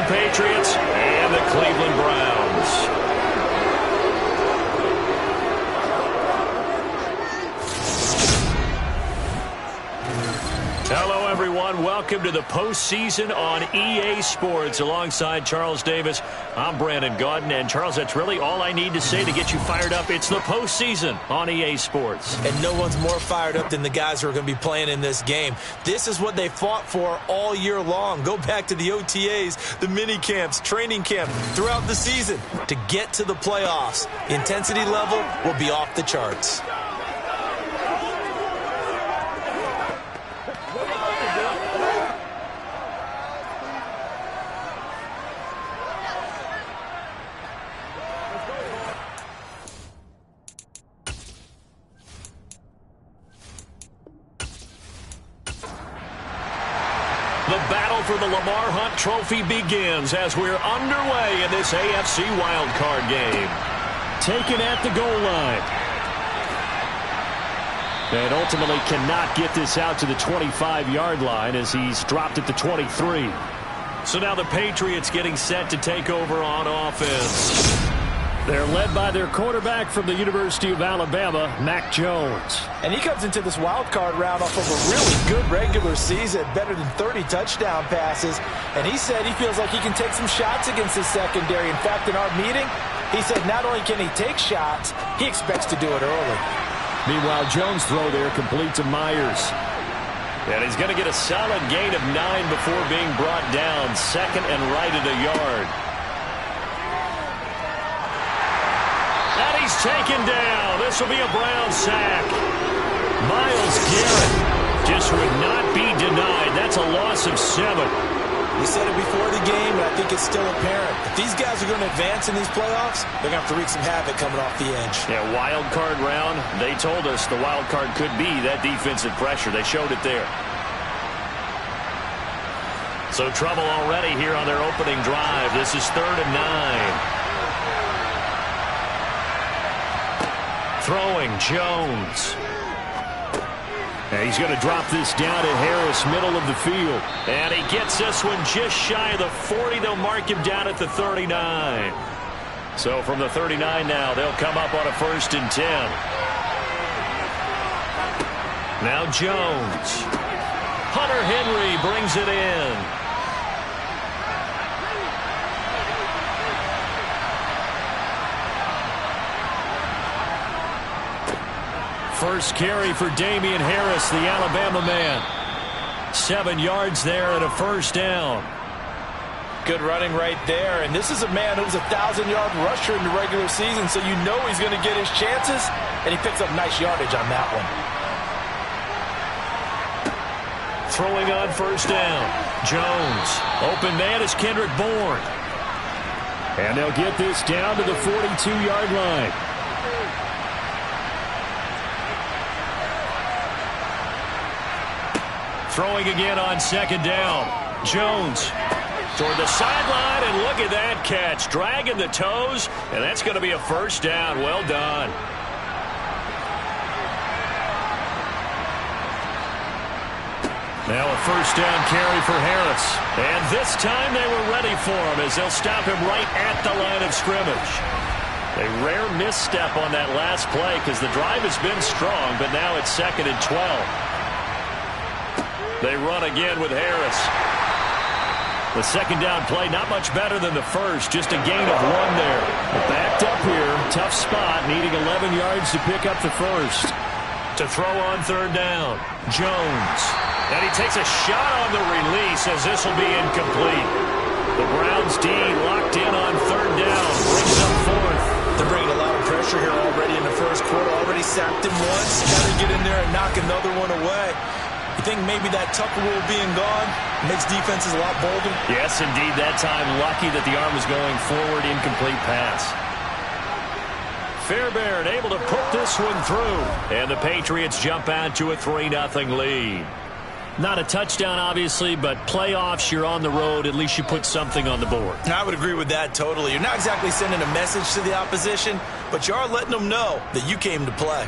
England Patriots and the Cleveland Browns. Hello, everyone. Welcome to the postseason on EA Sports. Alongside Charles Davis, I'm Brandon Gaudin. And, Charles, that's really all I need to say to get you fired up. It's the postseason on EA Sports. And no one's more fired up than the guys who are going to be playing in this game. This is what they fought for all year long. Go back to the OTAs, the mini camps, training camp, throughout the season to get to the playoffs. The intensity level will be off the charts. The battle for the Lamar Hunt Trophy begins as we're underway in this AFC wildcard game. Taken at the goal line. And ultimately cannot get this out to the 25-yard line as he's dropped at the 23. So now the Patriots getting set to take over on offense. They're led by their quarterback from the University of Alabama, Mac Jones. And he comes into this wild card round off of a really good regular season, better than 30 touchdown passes. And he said he feels like he can take some shots against his secondary. In fact, in our meeting, he said not only can he take shots, he expects to do it early. Meanwhile, Jones' throw there complete to Myers. And he's going to get a solid gain of 9 before being brought down. Second and right at a yard. And he's taken down. This will be a Brown sack. Myles Garrett just would not be denied. That's a loss of 7. We said it before the game, and I think it's still apparent. If these guys are going to advance in these playoffs, they're going to have to wreak some havoc coming off the edge. Yeah, wild card round. They told us the wild card could be that defensive pressure. They showed it there. So trouble already here on their opening drive. This is 3rd and 9. Throwing, Jones. And he's going to drop this down to Harris, middle of the field. And he gets this one just shy of the 40. They'll mark him down at the 39. So from the 39 now, they'll come up on a 1st and 10. Now Jones. Hunter Henry brings it in. First carry for Damian Harris, the Alabama man. 7 yards there and a 1st down. Good running right there. And this is a man who was a 1,000-yard rusher in the regular season, so you know he's going to get his chances, and he picks up nice yardage on that one. Throwing on 1st down. Jones. Open man is Kendrick Bourne. And they'll get this down to the 42-yard line. Throwing again on 2nd down. Jones toward the sideline, and look at that catch. Dragging the toes, and that's going to be a 1st down. Well done. Now a 1st down carry for Harris. And this time they were ready for him as they'll stop him right at the line of scrimmage. A rare misstep on that last play because the drive has been strong, but now it's 2nd and 12. They run again with Harris. The 2nd down play, not much better than the first, just a gain of 1 there. Backed up here, tough spot, needing 11 yards to pick up the 1st. To throw on 3rd down, Jones. And he takes a shot on the release as this will be incomplete. The Browns D locked in on 3rd down, brings up 4th. They're bringing a lot of pressure here already in the first quarter. Already sacked him once. Got to get in there and knock another one away. You think maybe that Tucker rule being gone makes defenses a lot bolder? Yes, indeed. That time, lucky that the arm was going forward. Incomplete pass. Fairbairn able to put this one through. And the Patriots jump out to a 3-0 lead. Not a touchdown, obviously, but playoffs, you're on the road. At least you put something on the board. I would agree with that totally. You're not exactly sending a message to the opposition, but you are letting them know that you came to play.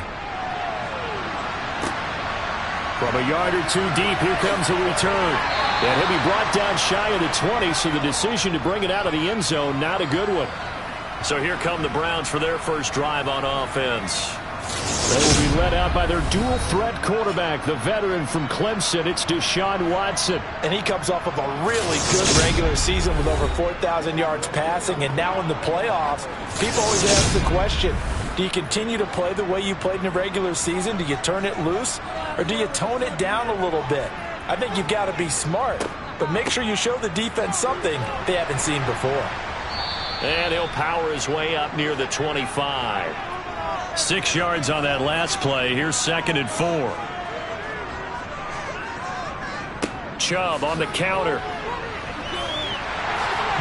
From a yard or two deep, here comes a return. And he'll be brought down shy of the 20, so the decision to bring it out of the end zone, not a good one. So here come the Browns for their first drive on offense. They will be led out by their dual-threat quarterback, the veteran from Clemson. It's Deshaun Watson. And he comes off of a really good regular season with over 4,000 yards passing. And now in the playoffs, people always ask the question, do you continue to play the way you played in the regular season? Do you turn it loose? Or do you tone it down a little bit? I think you've got to be smart. But make sure you show the defense something they haven't seen before. And he'll power his way up near the 25. 6 yards on that last play. Here's 2nd and 4. Chubb on the counter.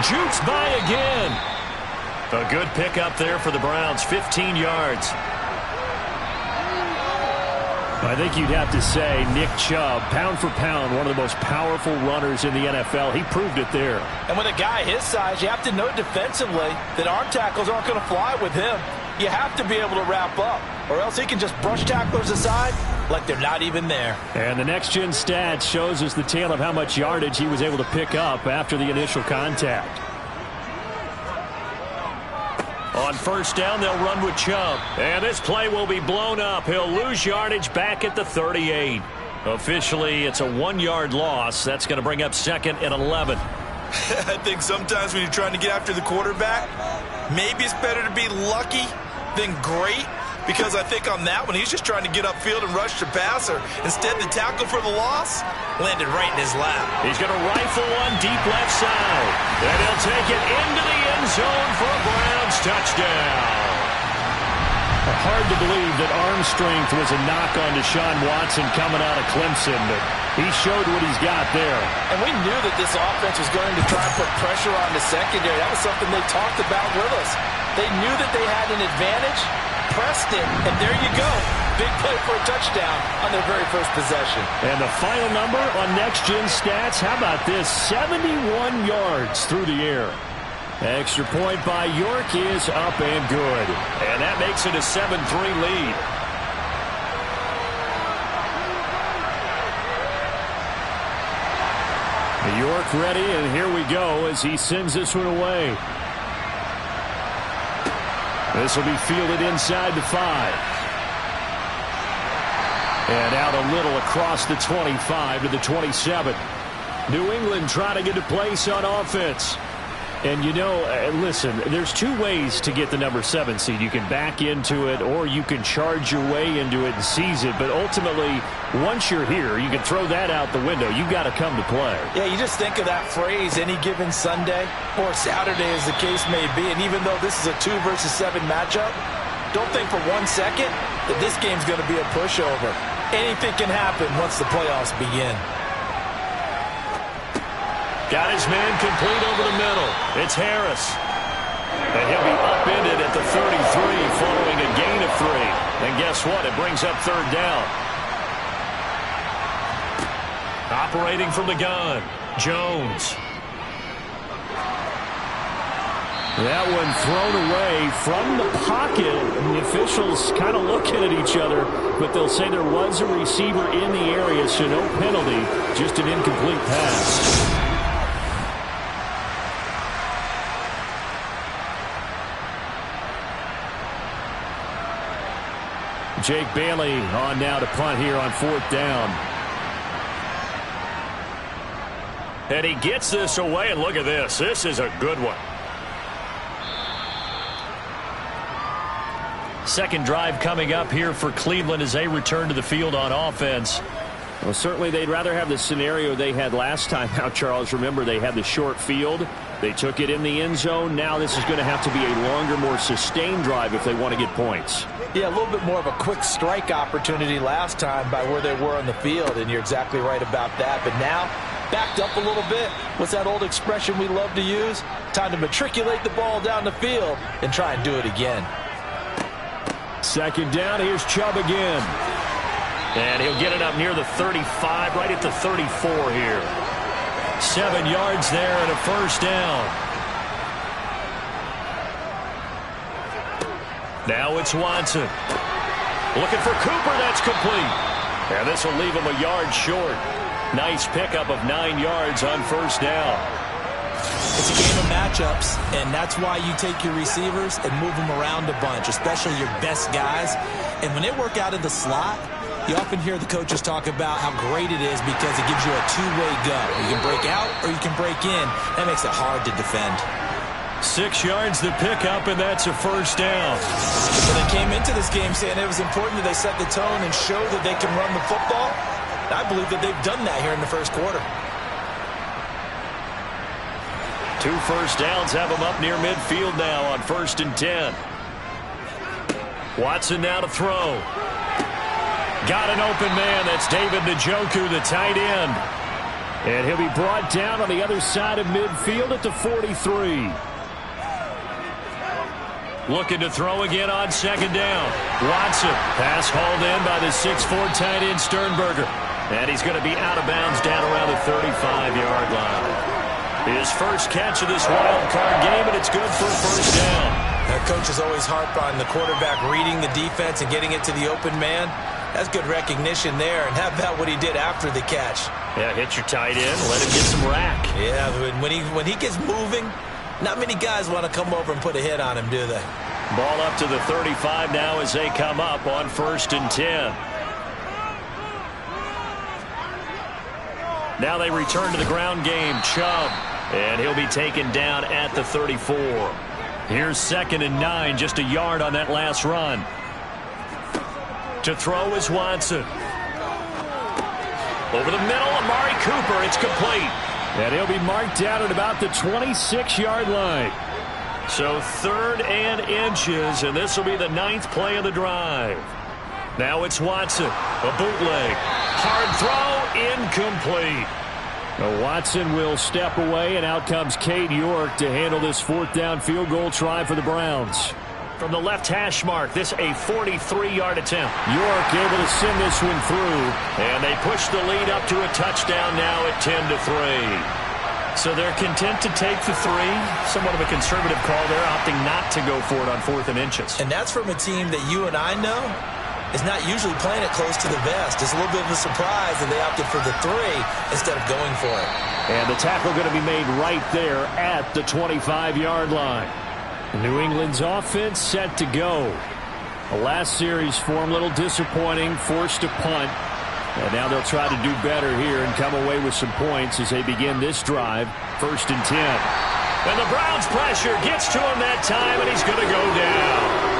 Jukes by again. A good pickup there for the Browns. 15 yards. I think you'd have to say Nick Chubb, pound for pound, one of the most powerful runners in the NFL. He proved it there. And with a guy his size, you have to know defensively that arm tackles aren't going to fly with him. You have to be able to wrap up, or else he can just brush tacklers aside like they're not even there. And the next-gen stats shows us the tale of how much yardage he was able to pick up after the initial contact. On first down, they'll run with Chubb. And this play will be blown up. He'll lose yardage back at the 38. Officially, it's a 1-yard loss. That's going to bring up 2nd and 11. I think sometimes when you're trying to get after the quarterback, maybe it's better to be lucky than great, because I think on that one, he's just trying to get upfield and rush the passer. Instead, the tackle for the loss landed right in his lap. He's going to rifle one deep left side. And he'll take it into the end zone for a Browns touchdown. Hard to believe that arm strength was a knock on Deshaun Watson coming out of Clemson, but he showed what he's got there. And we knew that this offense was going to try and put pressure on the secondary. That was something they talked about with us. They knew that they had an advantage, pressed it, and there you go. Big play for a touchdown on their very first possession. And the final number on next-gen stats, how about this? 71 yards through the air. Extra point by York is up and good. And that makes it a 7-3 lead. York ready, and here we go as he sends this one away. This will be fielded inside the 5. And out a little across the 25 to the 27. New England trying to get a place on offense. And, you know, listen, there's 2 ways to get the number 7 seed. You can back into it, or you can charge your way into it and seize it. But ultimately, once you're here, you can throw that out the window. You've got to come to play. Yeah, you just think of that phrase, any given Sunday or Saturday as the case may be. And even though this is a 2 versus 7 matchup, don't think for 1 second that this game's going to be a pushover. Anything can happen once the playoffs begin. Got his man complete over the middle. It's Harris. And he'll be upended at the 33 following a gain of 3. And guess what? It brings up 3rd down. Operating from the gun, Jones. That one thrown away from the pocket. And the officials kind of looking at each other, but they'll say there was a receiver in the area, so no penalty, just an incomplete pass. Jake Bailey on now to punt here on 4th down. And he gets this away, and look at this. This is a good one. Second drive coming up here for Cleveland as they return to the field on offense. Well, certainly they'd rather have the scenario they had last time out, Charles. Remember, they had the short field. They took it in the end zone. Now this is going to have to be a longer, more sustained drive if they want to get points. Yeah, a little bit more of a quick strike opportunity last time by where they were on the field, and you're exactly right about that. But now, backed up a little bit. What's that old expression we love to use? Time to matriculate the ball down the field and try and do it again. 2nd down, here's Chubb again. And he'll get it up near the 35, right at the 34 here. 7 yards there and a 1st down. Now it's Watson. Looking for Cooper, that's complete. And this will leave him a yard short. Nice pickup of 9 yards on first down. It's a game of matchups, and that's why you take your receivers and move them around a bunch, especially your best guys. And when they work out of the slot, you often hear the coaches talk about how great it is because it gives you a two-way go. You can break out or you can break in. That makes it hard to defend. 6 yards to pick up, and that's a first down. So they came into this game saying it was important that they set the tone and show that they can run the football. I believe that they've done that here in the first quarter. 2 first downs have them up near midfield now on 1st and 10. Watson now to throw. Got an open man. That's David Njoku, the tight end. And he'll be brought down on the other side of midfield at the 43. Looking to throw again on 2nd down. Watson. Pass hauled in by the 6'4" tight end Sternberger. And he's going to be out of bounds down around the 35-yard line. His first catch of this wild card game, and it's good for a first down. Now, coaches always harp on the quarterback reading the defense and getting it to the open man. That's good recognition there. And how about what he did after the catch? Yeah, hit your tight end, let him get some rack. Yeah, when he gets moving, not many guys want to come over and put a hit on him, do they? Ball up to the 35 now as they come up on 1st and 10. Now they return to the ground game. Chubb. And he'll be taken down at the 34. Here's 2nd and 9. Just a yard on that last run. To throw is Watson. Over the middle, Amari Cooper. It's complete. And he'll be marked down at about the 26-yard line. So 3rd and inches, and this will be the 9th play of the drive. Now it's Watson. A bootleg. Hard throw, incomplete. Now Watson will step away, and out comes Cade York to handle this 4th down field goal try for the Browns. From the left hash mark, this a 43-yard attempt. York able to send this one through, and they push the lead up to a touchdown now at 10-3. So they're content to take the 3. Somewhat of a conservative call there, opting not to go for it on 4th and inches. And that's from a team that you and I know is not usually playing it close to the vest. It's a little bit of a surprise that they opted for the 3 instead of going for it. And the tackle going to be made right there at the 25-yard line. New England's offense set to go. The last series for them, a little disappointing, forced to punt. And now they'll try to do better here and come away with some points as they begin this drive. 1st and 10. And the Browns pressure gets to him that time, and he's going to go down.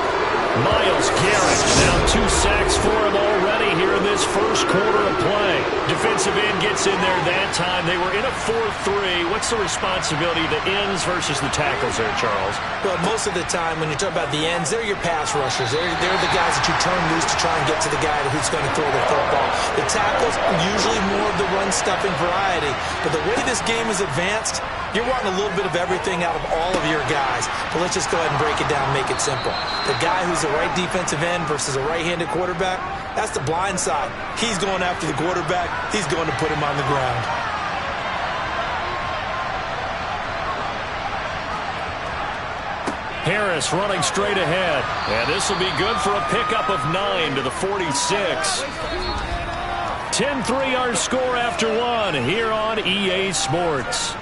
Myles Garrett, now 2 sacks for him already here in this first quarter of play. Defensive end gets in there that time. They were in a 4-3. What's the responsibility of the ends versus the tackles there, Charles? Well, most of the time when you talk about the ends, they're your pass rushers. They're the guys that you turn loose to try and get to the guy who's going to throw the football. The tackles, usually more of the run-stuffing variety. But the way this game is advanced, you're wanting a little bit of everything out of all of your guys. But let's just go ahead and break it down and make it simple. The guy who's the right defensive end versus a right-handed quarterback, that's the blind side. He's going after the quarterback. He's going to put him on the ground. Harris running straight ahead. And this will be good for a pickup of 9 to the 46. 10-3 our score after 1 here on EA Sports.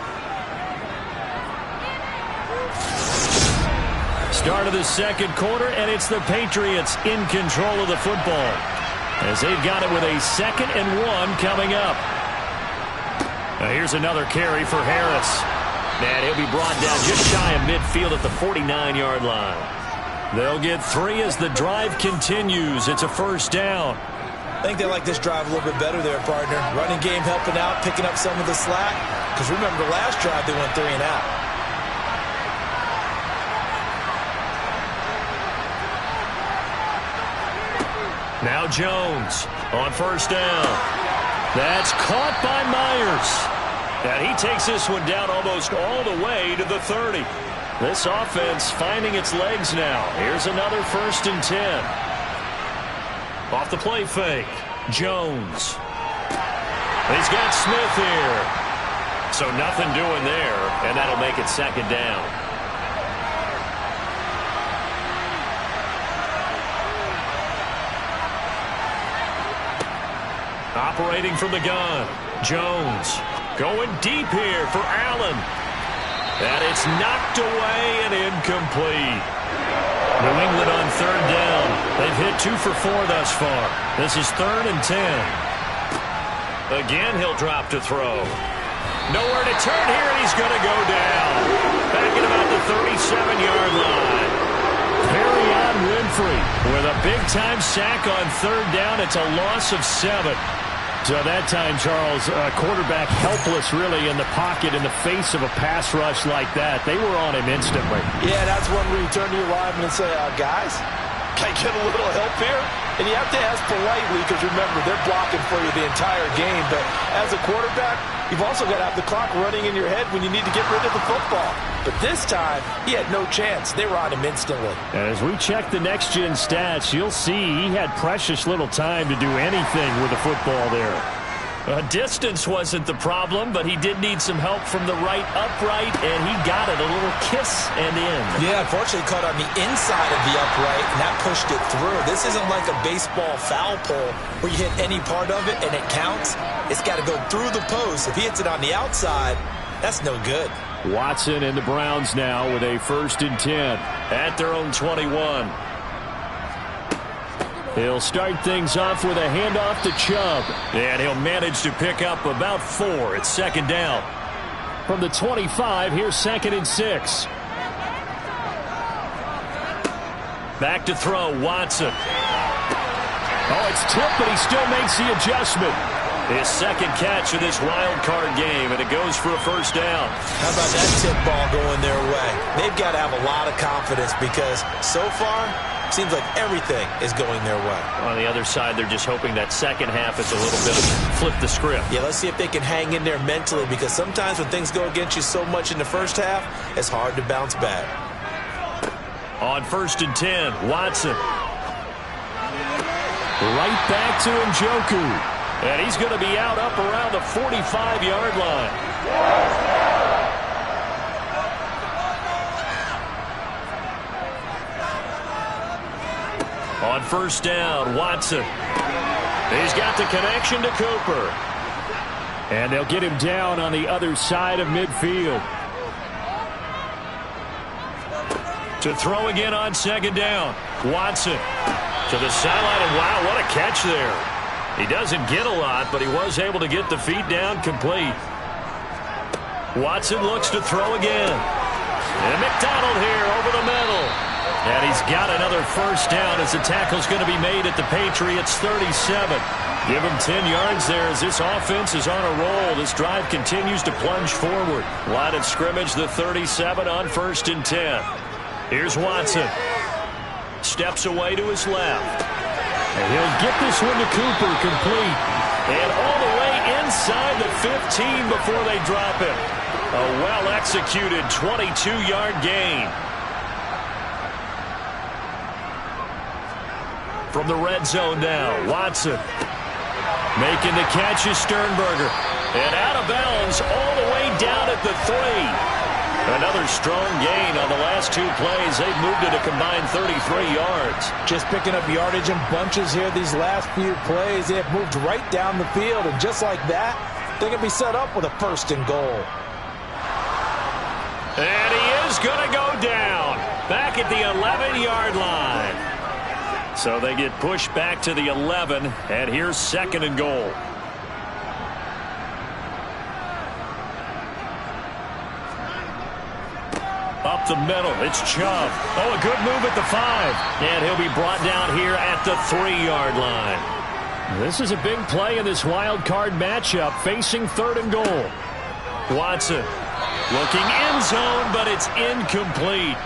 Start of the second quarter, and it's the Patriots in control of the football as they've got it with a 2nd and 1 coming up. Now here's another carry for Harris. And he'll be brought down just shy of midfield at the 49-yard line. They'll get 3 as the drive continues. It's a first down. I think they like this drive a little bit better there, partner. Running game helping out, picking up some of the slack. Because remember, the last drive they went 3 and out. Now Jones on first down. That's caught by Myers. And he takes this one down almost all the way to the 30. This offense finding its legs now. Here's another 1st and 10. Off the play fake. Jones. He's got Smith here. So nothing doing there, and that'll make it 2nd down. Operating from the gun. Jones going deep here for Allen. And it's knocked away and incomplete. New England on third down. They've hit 2 for 4 thus far. This is 3rd and 10. Again, he'll drop to throw. Nowhere to turn here, and he's going to go down. Back at about the 37-yard line. Perrion Winfrey with a big-time sack on third down. It's a loss of 7. So that time, Charles, quarterback helpless really in the pocket in the face of a pass rush like that. They were on him instantly. Yeah, that's one where you turn to your lineman and say, guys, can I get a little help here? And you have to ask politely because, remember, they're blocking for you the entire game. But as a quarterback, you've also got to have the clock running in your head when you need to get rid of the football. But this time, he had no chance. They were on him instantly. And as we check the next-gen stats, you'll see he had precious little time to do anything with the football there. Distance wasn't the problem, but he did need some help from the right upright, and he got it. A little kiss and in. Yeah, unfortunately caught on the inside of the upright, and that pushed it through. This isn't like a baseball foul pole where you hit any part of it and it counts. It's got to go through the post. If he hits it on the outside, that's no good. Watson and the Browns now with a 1st and 10 at their own 21. He'll start things off with a handoff to Chubb. And he'll manage to pick up about 4 at 2nd down. From the 25, here's 2nd and 6. Back to throw, Watson. Oh, it's tipped, but he still makes the adjustment. His 2nd catch of this wild card game, and it goes for a 1st down. How about that tip ball going their way? They've got to have a lot of confidence because so far, seems like everything is going their way. On the other side, they're just hoping that second half is a little bit of flip the script. Yeah, let's see if they can hang in there mentally because sometimes when things go against you so much in the first half, it's hard to bounce back. On 1st and 10, Watson. Right back to Njoku. And he's going to be out up around the 45-yard line. On 1st down, Watson. He's got the connection to Cooper. And they'll get him down on the other side of midfield. To throw again on 2nd down. Watson to the sideline, and wow, what a catch there. He doesn't get a lot, but he was able to get the feet down complete. Watson looks to throw again. And McDonald here over the middle. And he's got another 1st down as the tackle's going to be made at the Patriots 37. Give him 10 yards there as this offense is on a roll. This drive continues to plunge forward. Line of scrimmage, the 37 on 1st and 10. Here's Watson. Steps away to his left. And he'll get this one to Cooper complete. And all the way inside the 15 before they drop him. A well-executed 22-yard gain. From the red zone now, Watson. Making the catch is Sternberger. And out of bounds all the way down at the 3. Another strong gain on the last 2 plays. They've moved it a combined 33 yards. Just picking up yardage in bunches here these last few plays. They have moved right down the field, and just like that, they can be set up with a 1st and goal. And he is going to go down back at the 11-yard line. So they get pushed back to the 11, and here's 2nd and goal. Up the middle, it's Chubb. Oh, a good move at the 5. And he'll be brought down here at the 3-yard line. This is a big play in this wild card matchup, facing 3rd and goal. Watson looking end zone, but it's incomplete.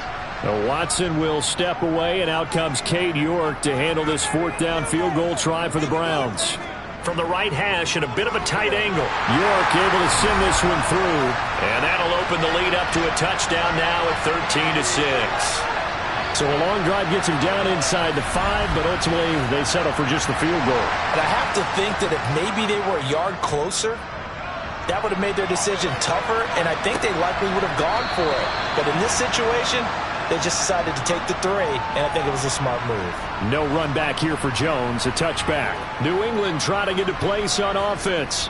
Now Watson will step away, and out comes Cade York to handle this 4th down field goal try for the Browns. From the right hash and a bit of a tight angle. York able to send this one through. And that'll open the lead up to a touchdown now at 13-6. So a long drive gets him down inside the 5, but ultimately they settle for just the field goal. And I have to think that if maybe they were a yard closer, that would have made their decision tougher, and I think they likely would have gone for it. But in this situation, They just decided to take the 3, and I think it was a smart move. No run back here for Jones, a touchback. New England trying to get a place on offense.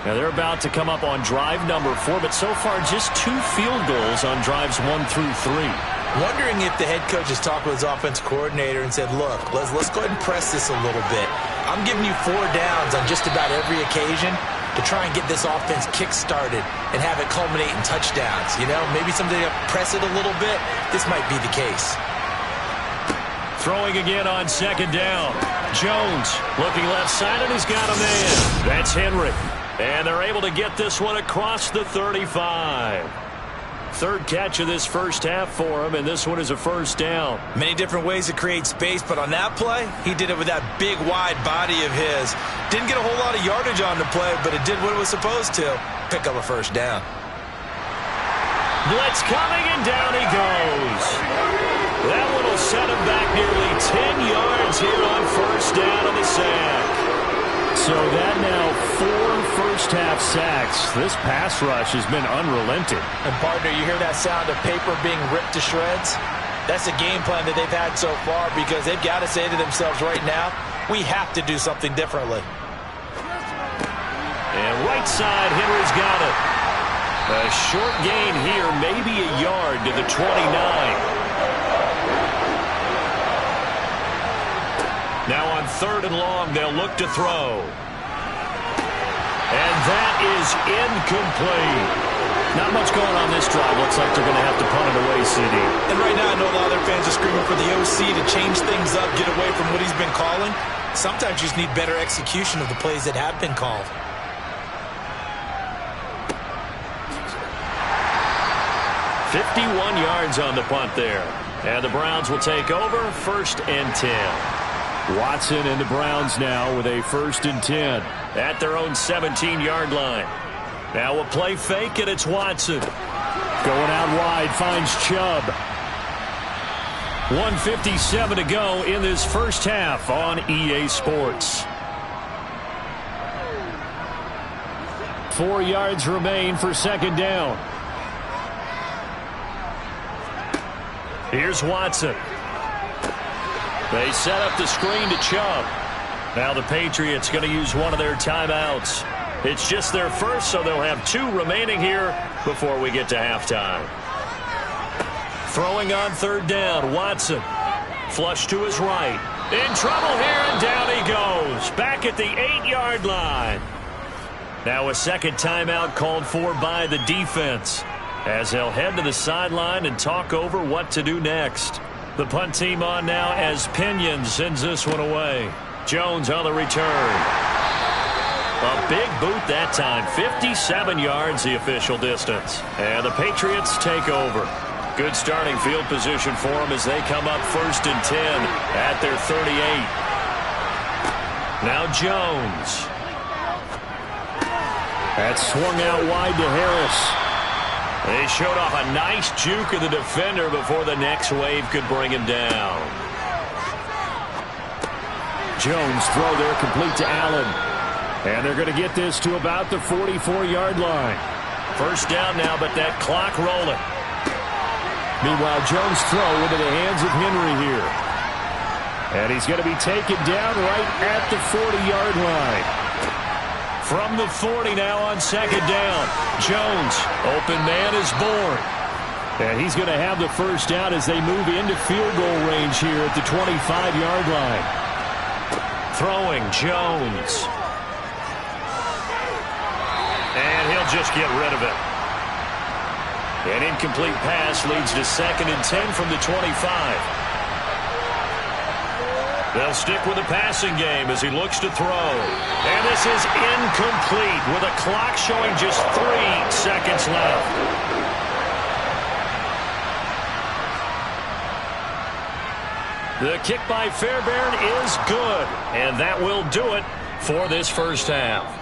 Now they're about to come up on drive number 4, but so far just 2 field goals on drives 1 through 3. Wondering if the head coach has talked with his offense coordinator and said, look, let's go ahead and press this a little bit. I'm giving you 4 downs on just about every occasion to try and get this offense kick-started and have it culminate in touchdowns. You know, maybe something to press it a little bit. This might be the case. Throwing again on 2nd down. Jones looking left side, and he's got a man. That's Henry. And they're able to get this one across the 35. 3rd catch of this first half for him, and this one is a 1st down. Many different ways to create space, but on that play, he did it with that big, wide body of his. Didn't get a whole lot of yardage on the play, but it did what it was supposed to. Pick up a 1st down. Blitz coming, and down he goes. That one will set him back nearly 10 yards here on 1st down on the sack. So that now 4 first-half sacks. This pass rush has been unrelenting. And, partner, you hear that sound of paper being ripped to shreds? That's a game plan that they've had so far because they've got to say to themselves right now, we have to do something differently. And right side, Henry's got it. A short gain here, maybe a yard to the 29. Now on 3rd and long, they'll look to throw. And that is incomplete. Not much going on this drive. Looks like they're going to have to punt it away, CD. And right now, I know a lot of their fans are screaming for the OC to change things up, get away from what he's been calling. Sometimes you just need better execution of the plays that have been called. .51 yards on the punt there. And the Browns will take over 1st and 10. Watson and the Browns now with a 1st and 10 at their own 17-yard line. Now a play fake, and it's Watson. Going out wide, finds Chubb. 1:57 to go in this first half on EA Sports. 4 yards remain for 2nd down. Here's Watson. They set up the screen to Chubb. Now the Patriots going to use one of their timeouts. It's just their first, so they'll have 2 remaining here before we get to halftime. Throwing on 3rd down, Watson. Flush to his right. In trouble here, and down he goes. Back at the 8-yard line. Now a 2nd timeout called for by the defense, as they'll head to the sideline and talk over what to do next. The punt team on now as Pinion sends this one away. Jones on the return. A big boot that time. 57 yards the official distance. And the Patriots take over. Good starting field position for them as they come up 1st and 10 at their 38. Now Jones. That's swung out wide to Harris. They showed off a nice juke of the defender before the next wave could bring him down. Jones throw there complete to Allen. And they're going to get this to about the 44-yard line. 1st down now, but that clock rolling. Meanwhile, Jones throw into the hands of Henry here. And he's going to be taken down right at the 40-yard line. From the 40 now on 2nd down. Jones, open man is born. And he's going to have the 1st down as they move into field goal range here at the 25-yard line. Throwing, Jones. And he'll just get rid of it. An incomplete pass leads to 2nd and 10 from the 25. They'll stick with the passing game as he looks to throw. And this is incomplete with a clock showing just 3 seconds left. The kick by Fairbairn is good. And that will do it for this first half.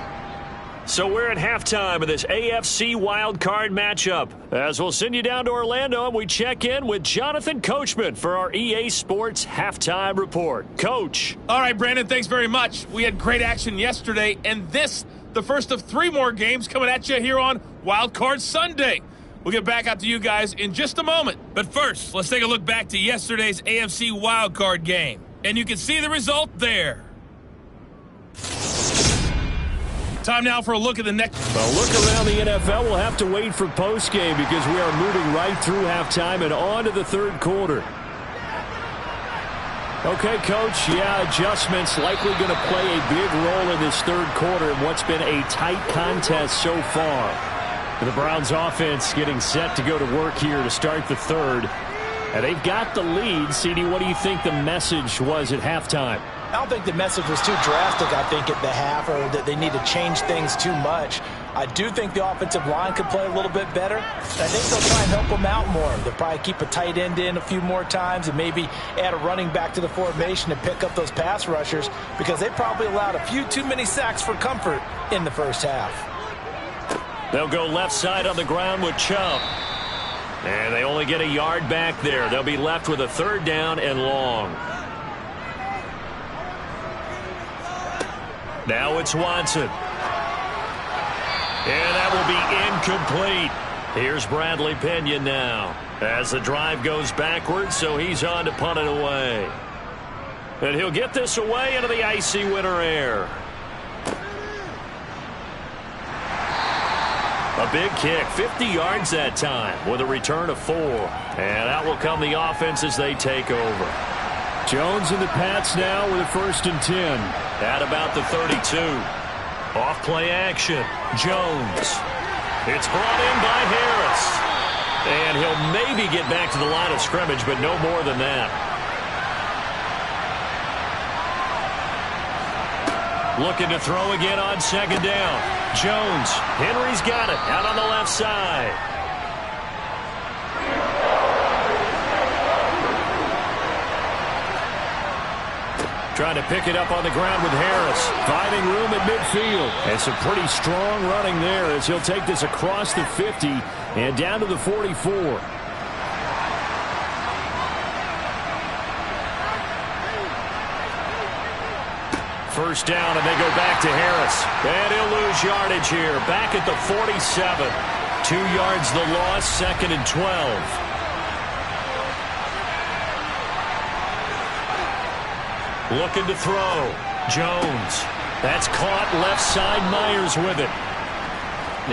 So we're at halftime of this AFC wildcard matchup. As we'll send you down to Orlando and we check in with Jonathan Coachman for our EA Sports halftime report. Coach. All right, Brandon, thanks very much. We had great action yesterday, and this, the first of 3 more games coming at you here on Wildcard Sunday. We'll get back out to you guys in just a moment. But first, let's take a look back to yesterday's AFC wildcard game. And you can see the result there. Time now for a look at the next. A look around the NFL. We'll have to wait for postgame because we are moving right through halftime and on to the third quarter. Okay, Coach, adjustments likely going to play a big role in this third quarter in what's been a tight contest so far. The Browns offense getting set to go to work here to start the third. And they've got the lead. CD, what do you think the message was at halftime? I don't think the message was too drastic, I think, at the half, or that they need to change things too much. I do think the offensive line could play a little bit better. I think they'll try and help them out more. They'll probably keep a tight end in a few more times and maybe add a running back to the formation and pick up those pass rushers because they probably allowed a few too many sacks for comfort in the first half. They'll go left side on the ground with Chubb. And they only get a yard back there. They'll be left with a third down and long. Now it's Watson. And that will be incomplete. Here's Bradley Pinion now as the drive goes backwards, so he's on to punt it away. And he'll get this away into the icy winter air. A big kick, 50 yards that time with a return of 4. And out will come the offense as they take over. Jones and the Pats now with a 1st and 10. At about the 32. Off play action. Jones. It's brought in by Harris. And he'll maybe get back to the line of scrimmage, but no more than that. Looking to throw again on 2nd down. Jones. Henry's got it out on the left side. Trying to pick it up on the ground with Harris. Finding room at midfield. And some pretty strong running there as he'll take this across the 50 and down to the 44. First down, and they go back to Harris. And he'll lose yardage here. Back at the 47. 2 yards the loss, 2nd and 12. Looking to throw. Jones. That's caught left side. Myers with it.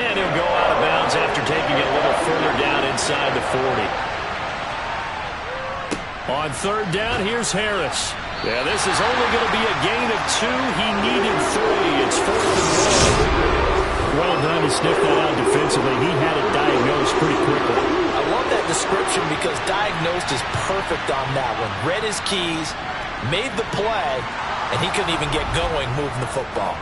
And he'll go out of bounds after taking it a little further down inside the 40. On 3rd down, here's Harris. Yeah, this is only going to be a gain of 2. He needed 3. It's 4th and 1. Well done to sniff that out defensively. He had it diagnosed pretty quickly. I love that description because diagnosed is perfect on that one. Read his keys, made the play, and he couldn't even get going moving the football.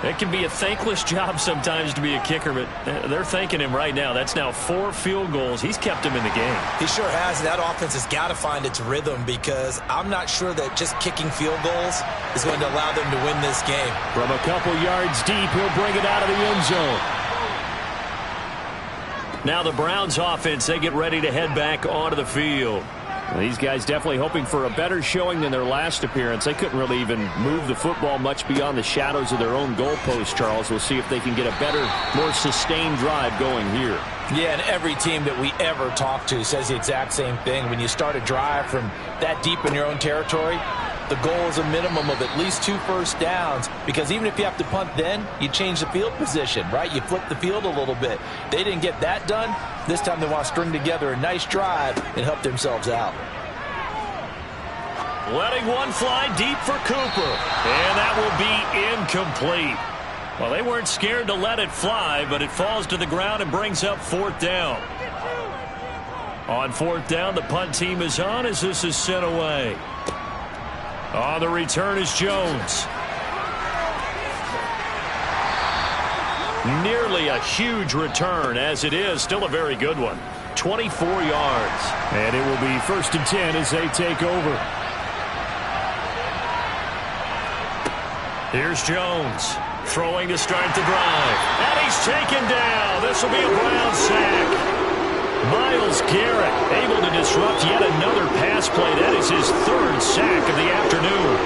It can be a thankless job sometimes to be a kicker, but they're thanking him right now. That's now 4 field goals. He's kept him in the game. He sure has. That offense has got to find its rhythm because I'm not sure that just kicking field goals is going to allow them to win this game. From a couple yards deep, he'll bring it out of the end zone. Now the Browns offense, they get ready to head back onto the field. These guys definitely hoping for a better showing than their last appearance. They couldn't really even move the football much beyond the shadows of their own goalpost, Charles. We'll see if they can get a better, more sustained drive going here. Yeah, and every team that we ever talk to says the exact same thing. When you start a drive from that deep in your own territory, the goal is a minimum of at least 2 first downs because even if you have to punt then, you change the field position, right? You flip the field a little bit. They didn't get that done. This time they want to string together a nice drive and help themselves out. Letting one fly deep for Cooper. And that will be incomplete. Well, they weren't scared to let it fly, but it falls to the ground and brings up 4th down. On 4th down, the punt team is on as this is sent away. On the return is Jones. Nearly a huge return, as it is still a very good one. 24 yards. And it will be 1st and 10 as they take over. Here's Jones. Throwing to start the drive. And he's taken down. This will be a Browns sack. Myles Garrett able to disrupt yet another pass play. That is his 3rd sack of the afternoon.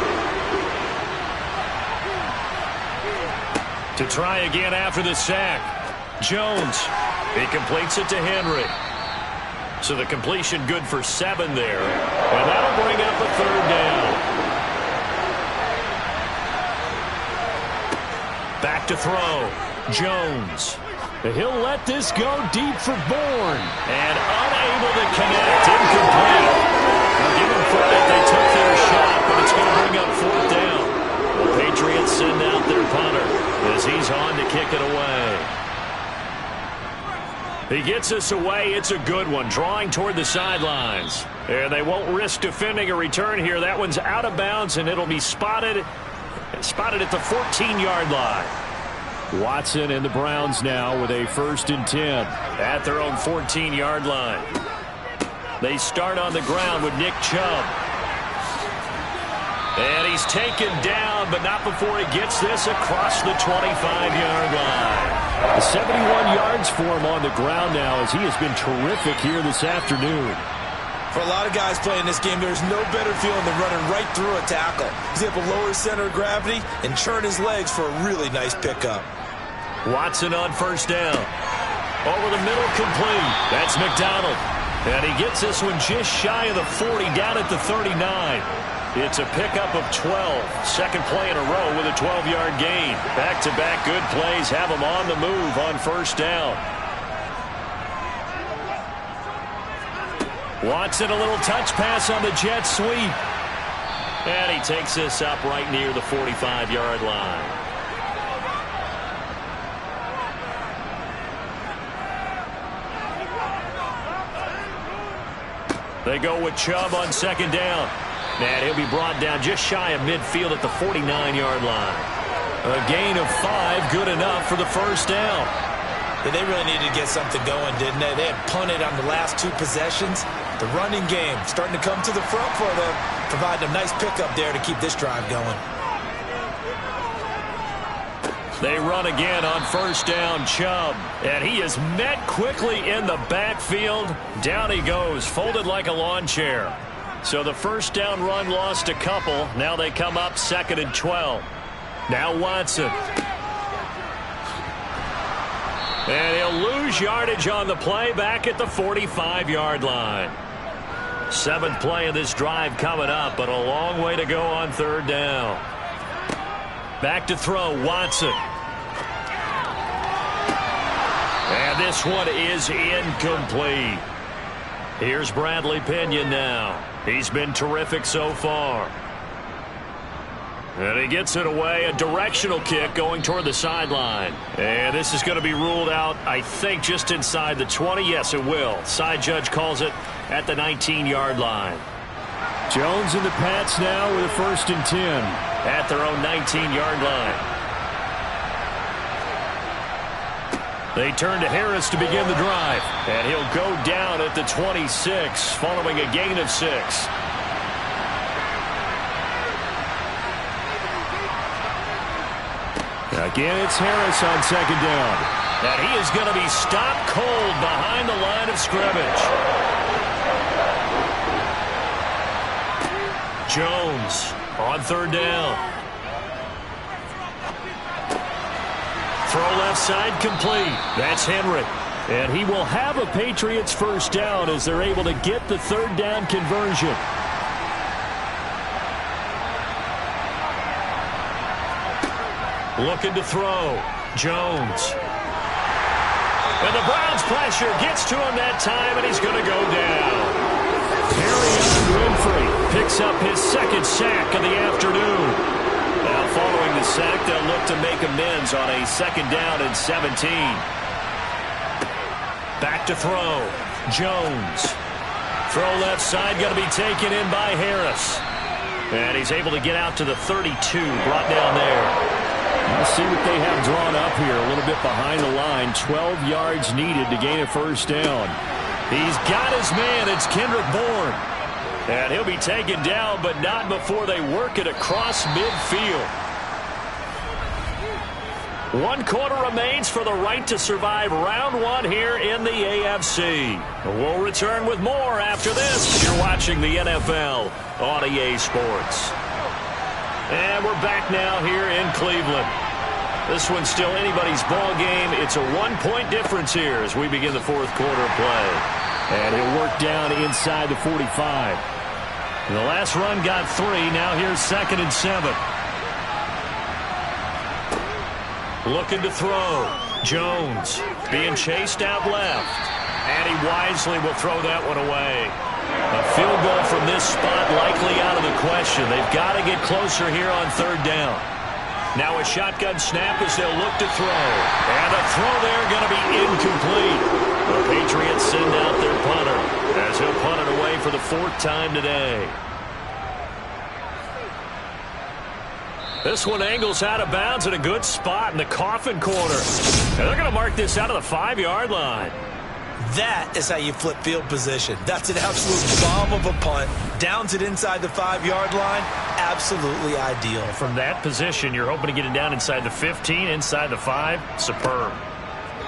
To try again after the sack. Jones He completes it to Henry. So the completion good for 7 there. And that'll bring up a 3rd down. Back to throw. Jones. He'll let this go deep for Bourne. And unable to connect. Incomplete. I'll give him credit. They took their shot, but it's going to bring up 4th down. The Patriots send out their punter as he's on to kick it away. He gets us away. It's a good one. Drawing toward the sidelines. And they won't risk defending a return here. That one's out of bounds, and it'll be spotted at the 14-yard line. Watson and the Browns now with a 1st and 10 at their own 14-yard line. They start on the ground with Nick Chubb. And he's taken down, but not before he gets this across the 25-yard line. 71 yards for him on the ground now as he has been terrific here this afternoon. For a lot of guys playing this game, there's no better feeling than running right through a tackle. He's able to lower his center of gravity and churn his legs for a really nice pickup. Watson on 1st down. Over the middle, complete. That's McDonald. And he gets this one just shy of the 40, down at the 39. It's a pickup of 12. Second play in a row with a 12-yard gain. Back-to-back good plays have him on the move on 1st down. Watson, a little touch pass on the jet sweep. And he takes this up right near the 45-yard line. They go with Chubb on 2nd down. And he'll be brought down just shy of midfield at the 49-yard line. A gain of 5, good enough for the 1st down. Yeah, they really needed to get something going, didn't they? They had punted on the last 2 possessions. The running game starting to come to the front for them, providing a nice pickup there to keep this drive going. They run again on 1st down, Chubb. And he is met quickly in the backfield. Down he goes, folded like a lawn chair. So the 1st down run lost a couple. Now they come up 2nd and 12. Now Watson. And he'll lose yardage on the play back at the 45-yard line. 7th play of this drive coming up, but a long way to go on 3rd down. Back to throw, Watson. And this one is incomplete. Here's Bradley Pinion now. He's been terrific so far. And he gets it away, a directional kick going toward the sideline. And this is going to be ruled out, I think, just inside the 20. Yes, it will. Side judge calls it at the 19-yard line. Jones and the Pats now with a 1st and 10 at their own 19-yard line. They turn to Harris to begin the drive. And he'll go down at the 26 following a gain of 6. Again, it's Harris on 2nd down. And he is going to be stopped cold behind the line of scrimmage. Jones on 3rd down. Throw left side complete. That's Henry. And he will have a Patriots 1st down as they're able to get the 3rd down conversion. Looking to throw. Jones. And the Browns pressure gets to him that time, and he's going to go down. Winfrey picks up his 2nd sack of the afternoon. Now following the sack, they'll look to make amends on a 2nd down and 17. Back to throw. Jones. Throw left side, going to be taken in by Harris. And he's able to get out to the 32, brought down there. Let's see what they have drawn up here. A little bit behind the line. 12 yards needed to gain a 1st down. He's got his man. It's Kendrick Bourne. And he'll be taken down, but not before they work it across midfield. 1 quarter remains for the right to survive round 1 here in the AFC. We'll return with more after this. You're watching the NFL on EA Sports. And we're back now here in Cleveland. This one's still anybody's ball game. It's a 1-point difference here as we begin the fourth quarter of play. And he'll work down inside the 45. The last run got 3. Now here's 2nd and 7. Looking to throw. Jones being chased out left. And he wisely will throw that one away. A field goal from this spot likely out of the question. They've got to get closer here on 3rd down. Now a shotgun snap as they'll look to throw. And a throw there going to be incomplete. The Patriots send out their punter as he'll punt it away for the 4th time today. This one angles out of bounds at a good spot in the coffin corner. And they're going to mark this out of the 5-yard line. That is how you flip field position. That's an absolute bomb of a punt. Downs it inside the 5-yard line. Absolutely ideal. From that position, you're hoping to get it down inside the 15, inside the 5. Superb.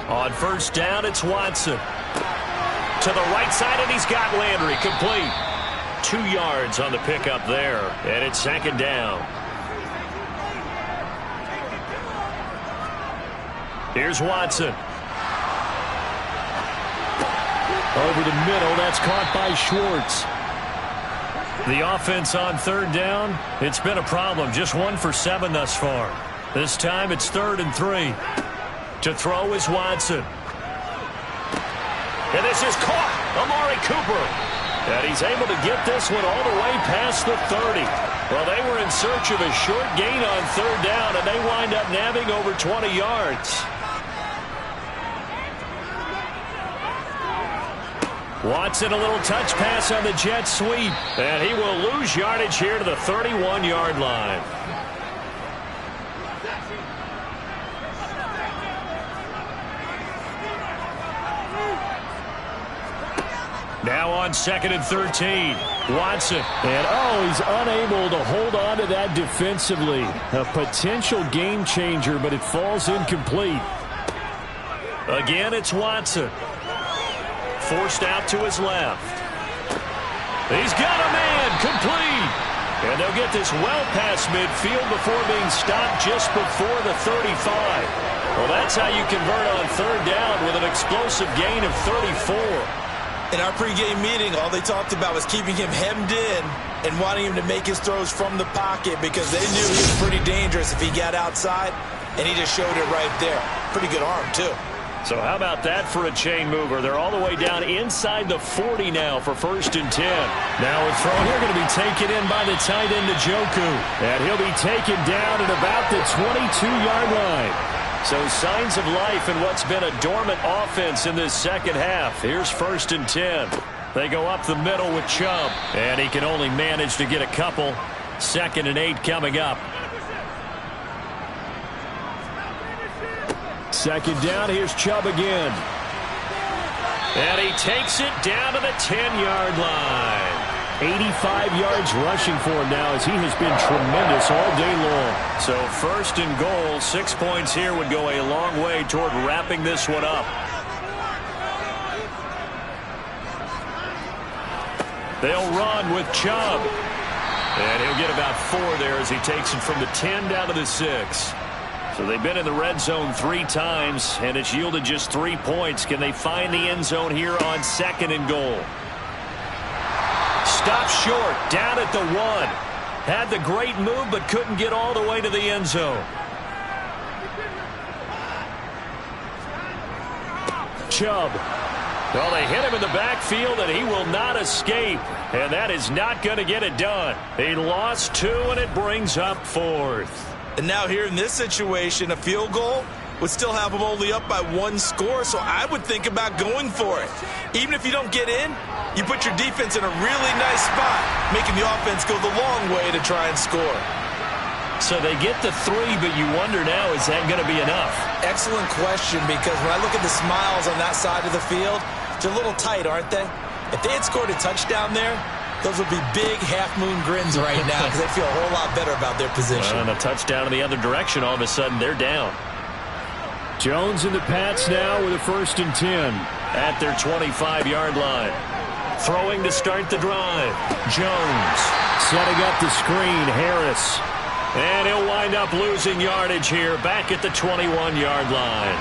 On 1st down, it's Watson. To the right side, and he's got Landry. Complete. 2 yards on the pickup there. And it's 2nd down. Here's Watson. Over the middle, that's caught by Schwartz. The offense on 3rd down, it's been a problem. Just 1 for 7 thus far. This time it's 3rd and 3. To throw is Watson. And this is caught. Amari Cooper. And he's able to get this one all the way past the 30. Well, they were in search of a short gain on 3rd down, and they wind up nabbing over 20 yards. Watson, a little touch pass on the jet sweep. And he will lose yardage here to the 31-yard line. Now on 2nd and 13. Watson. And, he's unable to hold on to that defensively. A potential game changer, but it falls incomplete. Again, it's Watson. Forced out to his left. He's got a man. Complete. And they'll get this well past midfield before being stopped just before the 35. Well, that's how you convert on 3rd down with an explosive gain of 34. In our pregame meeting, all they talked about was keeping him hemmed in and wanting him to make his throws from the pocket because they knew he was pretty dangerous if he got outside, and he just showed it right there. Pretty good arm, too. So how about that for a chain mover? They're all the way down inside the 40 now for 1st and 10. Now a throw here going to be taken in by the tight end Njoku. And he'll be taken down at about the 22-yard line. So signs of life in what's been a dormant offense in this 2nd half. Here's 1st and 10. They go up the middle with Chubb. And he can only manage to get a couple. 2nd and 8 coming up. 2nd down, here's Chubb again. And he takes it down to the 10-yard line. 85 yards rushing for him now as he has been tremendous all day long. So 1st and goal, 6 points here would go a long way toward wrapping this one up. They'll run with Chubb. And he'll get about 4 there as he takes it from the 10 down to the 6. So they've been in the red zone 3 times, and it's yielded just 3 points. Can they find the end zone here on 2nd and goal? Stop short, down at the 1. Had the great move, but couldn't get all the way to the end zone. Chubb. Well, they hit him in the backfield, and he will not escape. And that is not going to get it done. He lost 2, and it brings up 4th. And now here in this situation, a field goal would still have them only up by 1 score, so I would think about going for it. Even if you don't get in, you put your defense in a really nice spot, making the offense go the long way to try and score. So they get the 3, but you wonder now, is that going to be enough? Excellent question, because when I look at the smiles on that side of the field, they're a little tight, aren't they? If they had scored a touchdown there, those would be big half-moon grins right now because they feel a whole lot better about their position. And a touchdown in the other direction, all of a sudden they're down. Jones in the Pats now with a 1st and 10 at their 25-yard line. Throwing to start the drive. Jones setting up the screen. Harris And he'll wind up losing yardage here back at the 21-yard line.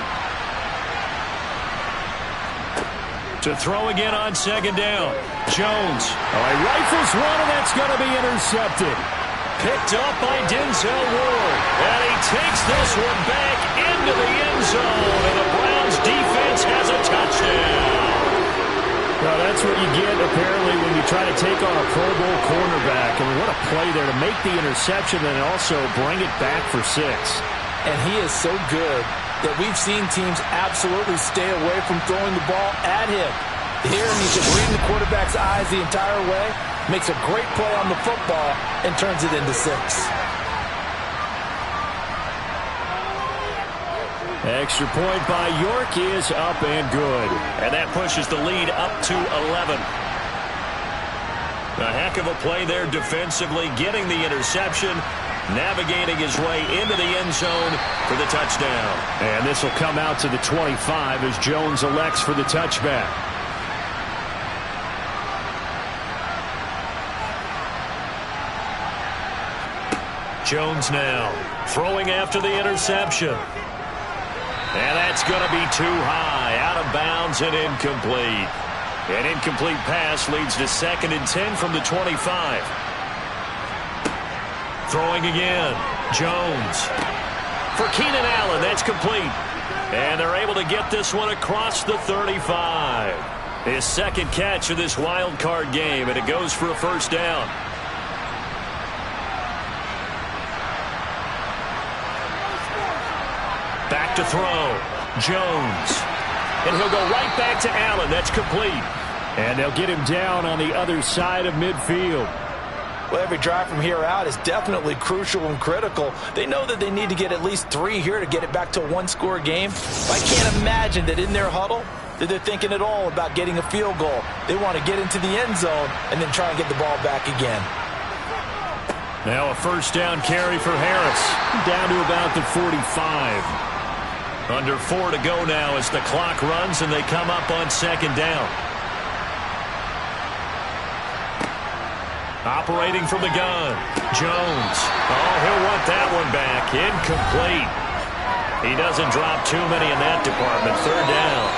To throw again on second down. Jones. Oh, he rifles one, and that's going to be intercepted. Picked up by Denzel Ward. And he takes this one back into the end zone. And the Browns defense has a touchdown. Well, that's what you get, apparently, when you try to take on a Pro Bowl cornerback. I mean, what a play there to make the interception and also bring it back for 6. And he is so good that we've seen teams absolutely stay away from throwing the ball at him. Here, he's just reading the quarterback's eyes the entire way, makes a great play on the football, and turns it into 6. Extra point by York is up and good. And that pushes the lead up to 11. A heck of a play there defensively, getting the interception, navigating his way into the end zone for the touchdown. And this will come out to the 25 as Jones elects for the touchback. Jones now throwing after the interception. And that's going to be too high, out of bounds and incomplete. An incomplete pass leads to 2nd and 10 from the 25. Throwing again, Jones. For Keenan Allen, that's complete. And they're able to get this one across the 35. His 2nd catch of this wild card game, and it goes for a first down. Back to throw. Jones. And he'll go right back to Allen. That's complete. And they'll get him down on the other side of midfield. Well, every drive from here out is definitely crucial and critical. They know that they need to get at least 3 here to get it back to a 1-score game. I can't imagine that in their huddle that they're thinking at all about getting a field goal. They want to get into the end zone and then try and get the ball back again. Now a first down carry for Harris. Down to about the 45. Under 4 to go now as the clock runs and they come up on 2nd down. Operating from the gun. Jones. Oh, he'll want that one back. Incomplete. He doesn't drop too many in that department. 3rd down.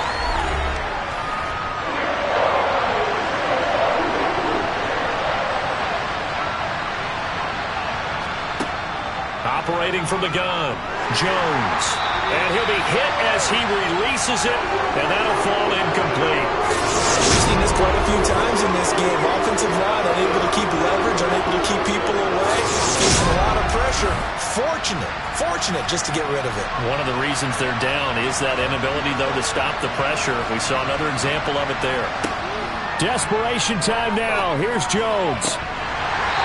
Operating from the gun. Jones. And he'll be hit as he releases it, and that'll fall incomplete. We've seen this quite a few times in this game. Offensive line unable to keep leverage, unable to keep people away, facing a lot of pressure. Fortunate just to get rid of it. One of the reasons they're down is that inability, though, to stop the pressure. We saw another example of it there. Desperation time now. Here's Jones.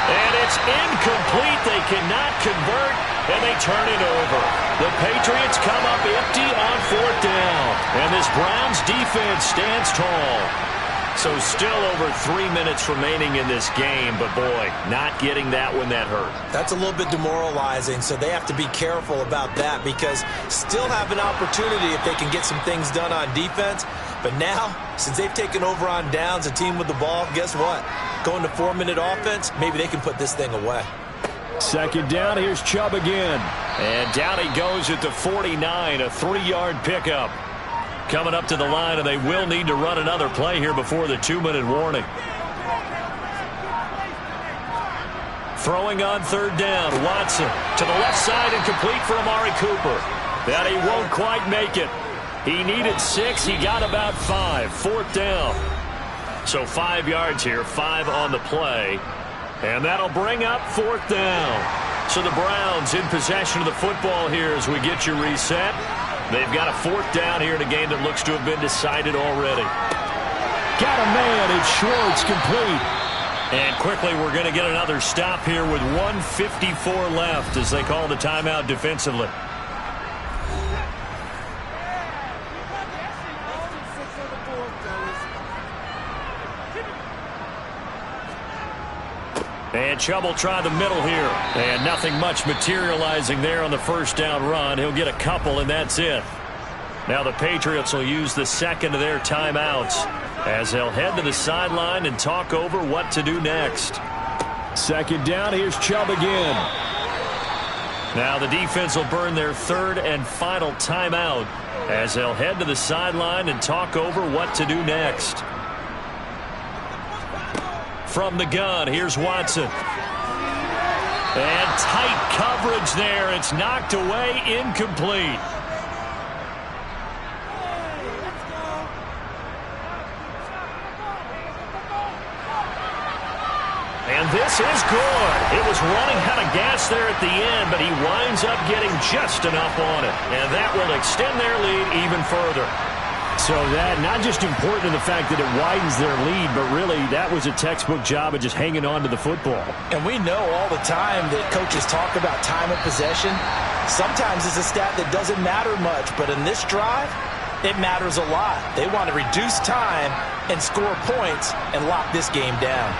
And it's incomplete. They cannot convert, and they turn it over. The Patriots come up empty on 4th down. And this Browns defense stands tall. So still over 3 minutes remaining in this game, but boy, not getting that one that hurt. That's a little bit demoralizing, so they have to be careful about that because still have an opportunity if they can get some things done on defense. But now, since they've taken over on downs, a team with the ball, guess what? Going to 4-minute offense, maybe they can put this thing away. 2nd down, here's Chubb again. And down he goes at the 49, a 3-yard pickup. Coming up to the line, and they will need to run another play here before the 2-minute warning. Throwing on 3rd down, Watson to the left side and complete for Amari Cooper. That he won't quite make it. He needed 6. He got about 5. 4th down. So 5 yards here, 5 on the play. And that'll bring up 4th down. So the Browns in possession of the football here as we get you reset. They've got a 4th down here in a game that looks to have been decided already. Got a man, it's Schwartz, complete. And quickly we're going to get another stop here with 1:54 left as they call the timeout defensively. And Chubb will try the middle here. And nothing much materializing there on the first down run. He'll get a couple, and that's it. Now the Patriots will use the 2nd of their timeouts as they'll head to the sideline and talk over what to do next. 2nd down, here's Chubb again. Now the defense will burn their third and final timeout as they'll head to the sideline and talk over what to do next. From the gun, here's Watson. And tight coverage there. It's knocked away, incomplete. And this is good. It was running out of gas there at the end, but he winds up getting just enough on it. And that will extend their lead even further. So that not just important in the fact that it widens their lead, but really that was a textbook job of just hanging on to the football. And we know all the time that coaches talk about time of possession. Sometimes it's a stat that doesn't matter much, but in this drive, it matters a lot. They want to reduce time and score points and lock this game down.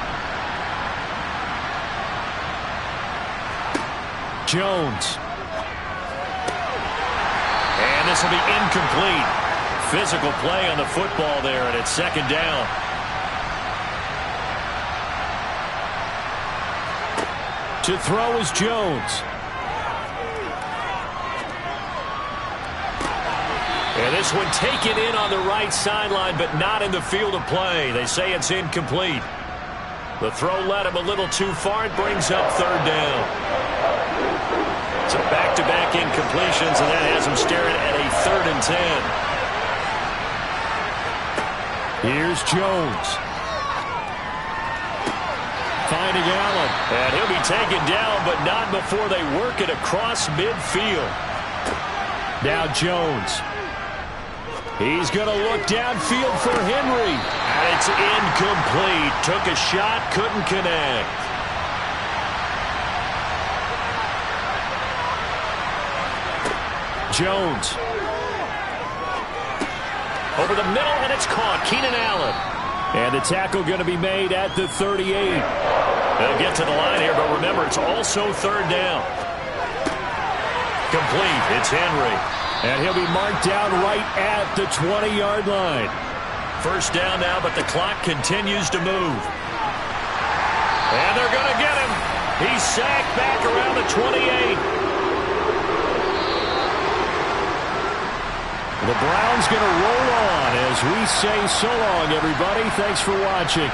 Jones. And this will be incomplete. Physical play on the football there, and it's second down. To throw is Jones. And this one taken in on the right sideline, but not in the field of play. They say it's incomplete. The throw led him a little too far. It brings up third down. So back-to-back incompletions, and that has him staring at a 3rd and 10. Here's Jones. Finding Allen. And he'll be taken down, but not before they work it across midfield. Now Jones. He's going to look downfield for Henry. And it's incomplete. Took a shot, couldn't connect. Jones. Over the middle, and it's caught. Keenan Allen. And the tackle going to be made at the 38. They'll get to the line here, but remember, it's also third down. Complete. It's Henry. And he'll be marked down right at the 20-yard line. First down now, but the clock continues to move. And they're going to get him. He's sacked back around the 28. The Browns going to roll on as we say so long, everybody. Thanks for watching.